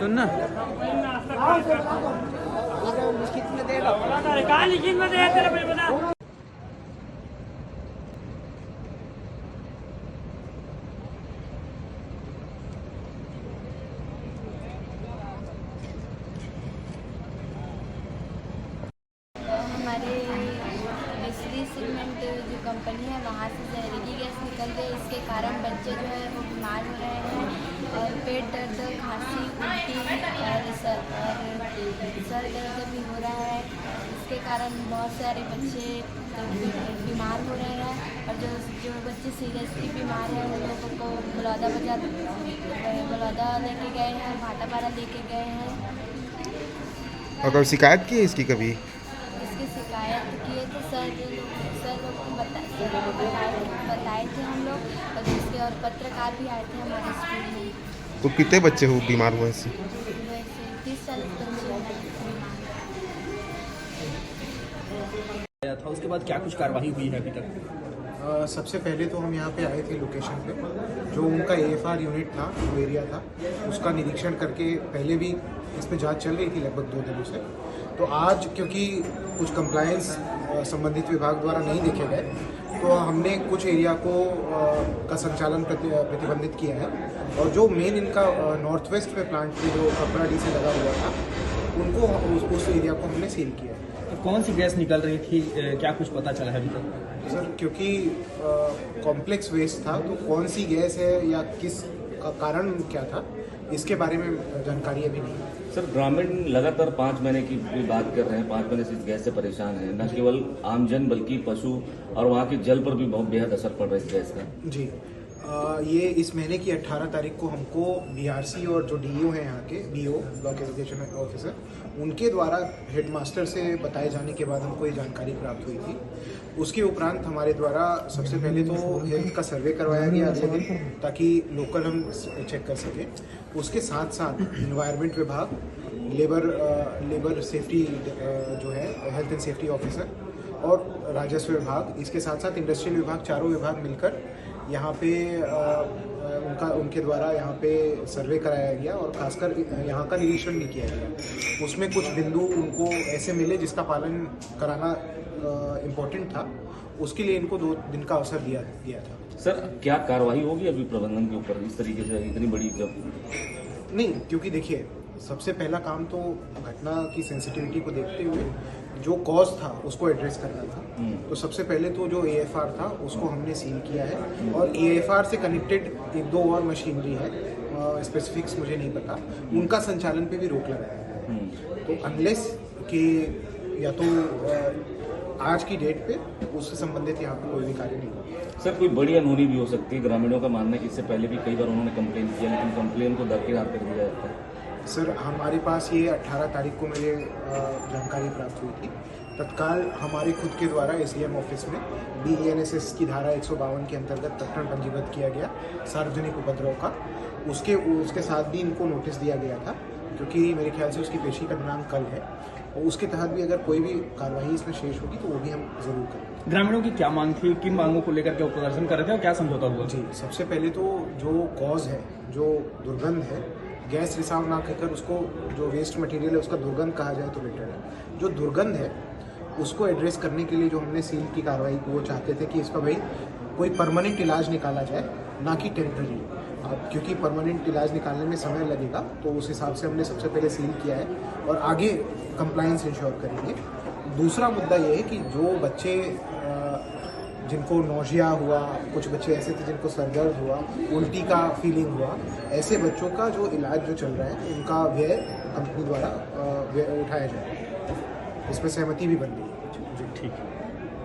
सुनना हमारे मिस्री सीमेंट जो कंपनी है वहाँ से जहरीली गैस निकल रही है। इसके कारण बच्चे जो है वो बीमार हो रहे हैं और पेट दर्द, खांसी, उल्टी और सर दर्द भी हो रहा है। इसके कारण बहुत सारे बच्चे बीमार हो रहे हैं और जो बच्चे सीरियसली बीमार हैं उन लोगों को बलौदा लेके गए हैं, भाटापारा लेके गए हैं। और कभी शिकायत की है इसकी कभी? इसकी शिकायत किए थे सर लोग को बताए थे हम लोग, और जिसके और पत्रकार भी आए थे हमारे स्कूल में। तो कितने बच्चे हो बीमार हुए इससे? वैसे 30-40 बच्चे था, उसके बाद क्या कुछ कार्रवाई हुई है अभी तक? सबसे पहले तो हम यहाँ पे आए थे लोकेशन पे, जो उनका AFR यूनिट था, जो एरिया था, उसका निरीक्षण करके पहले भी इस पे जांच चल रही थी लगभग 2 दिनों से। तो आज क्योंकि कुछ कंप्लायंस संबंधित विभाग द्वारा नहीं देखे गए, तो हमने कुछ एरिया को का संचालन प्रतिबंधित किया है। और जो मेन इनका नॉर्थ वेस्ट में प्लांट थे जो कपड़ा से लगा हुआ था, उनको उस एरिया को हमने सील किया है। तो कौन सी गैस निकल रही थी, क्या कुछ पता चला है अभी तक? सर, क्योंकि कॉम्प्लेक्स वेस्ट था, तो कौन सी गैस है या किस का कारण क्या था, इसके बारे में जानकारी अभी नहीं है। सर, ग्रामीण लगातार 5 महीने की भी बात कर रहे हैं, 5 महीने से इस गैस से परेशान है। न केवल आमजन बल्कि पशु और वहाँ के जल पर भी बहुत बेहद असर पड़ रहा है इस गैस का। जी, ये इस महीने की 18 तारीख को हमको BRC और जो DEO हैं यहाँ के, BO ब्लॉक एजुकेशन ऑफिसर, उनके द्वारा हेडमास्टर से बताए जाने के बाद हमको ये जानकारी प्राप्त हुई थी। उसके उपरांत हमारे द्वारा सबसे पहले तो हेल्थ का सर्वे करवाया गया अगले दिन, ताकि लोकल हम चेक कर सकें। उसके साथ साथ इन्वायरमेंट विभाग, लेबर सेफ्टी जो है हेल्थ एंड सेफ्टी ऑफिसर, और राजस्व विभाग, इसके साथ साथ इंडस्ट्रियल विभाग, चारों विभाग मिलकर यहाँ पे उनके द्वारा यहाँ पे सर्वे कराया गया और खासकर यहाँ का निरीक्षण भी किया गया। उसमें कुछ बिंदु उनको ऐसे मिले जिसका पालन कराना इम्पोर्टेंट था, उसके लिए इनको 2 दिन का अवसर दिया गया था। सर, क्या कार्रवाई होगी अभी प्रबंधन के ऊपर इस तरीके से इतनी बड़ी जब? नहीं, क्योंकि देखिए, सबसे पहला काम तो घटना की सेंसिटिविटी को देखते हुए जो कॉज था उसको एड्रेस करना था। तो सबसे पहले तो जो AFR था उसको हमने सील किया है, और AFR से कनेक्टेड 1-2 और मशीनरी है, स्पेसिफिक्स मुझे नहीं पता, उनका संचालन पे भी रोक लगाया है। तो अनलेस कि या तो आज की डेट पे उससे संबंधित यहाँ पे कोई भी कार्य नहीं होगा। सर, कोई बड़ी अनहोनी भी हो सकती है। ग्रामीणों का मानना है कि इससे पहले भी कई बार उन्होंने कंप्लेन किया, लेकिन कंप्लेन को दरकिनार कर दिया जाता है। सर, हमारे पास ये 18 तारीख को मुझे जानकारी प्राप्त हुई थी। तत्काल हमारे खुद के द्वारा SDM ऑफिस में BENSS की धारा 152 के अंतर्गत प्रकरण पंजीबद्ध किया गया सार्वजनिक उपद्रव का। उसके साथ भी इनको नोटिस दिया गया था, क्योंकि मेरे ख्याल से उसकी पेशी का दिनांक कल है, और उसके तहत भी अगर कोई भी कार्रवाई इसमें शेष होगी तो वो भी हम जरूर करेंगे। ग्रामीणों की क्या मांग थी, किन मांगों को लेकर के वो प्रदर्शन कर रहे थे और क्या समझौता हुआ? जी, सबसे पहले तो जो कॉज है, जो दुर्गंध है, गैस रिसाव ना कहकर उसको जो वेस्ट मटेरियल है उसका दुर्गंध कहा जाए तो बेटर है। जो दुर्गंध है उसको एड्रेस करने के लिए जो हमने सील की कार्रवाई को, वो चाहते थे कि इसका भाई कोई परमानेंट इलाज निकाला जाए, ना कि टेम्पररी। अब क्योंकि परमानेंट इलाज निकालने में समय लगेगा, तो उस हिसाब से हमने सबसे पहले सील किया है और आगे कंप्लायंस इंश्योर करेंगे। दूसरा मुद्दा ये है कि जो बच्चे जिनको नोजिया हुआ, कुछ बच्चे ऐसे थे जिनको सरदर्द हुआ, उल्टी का फीलिंग हुआ, ऐसे बच्चों का जो इलाज जो चल रहा है उनका व्यय कंपनी द्वारा उठाया जाएगा। इसमें सहमति भी बन गई है। ठीक है।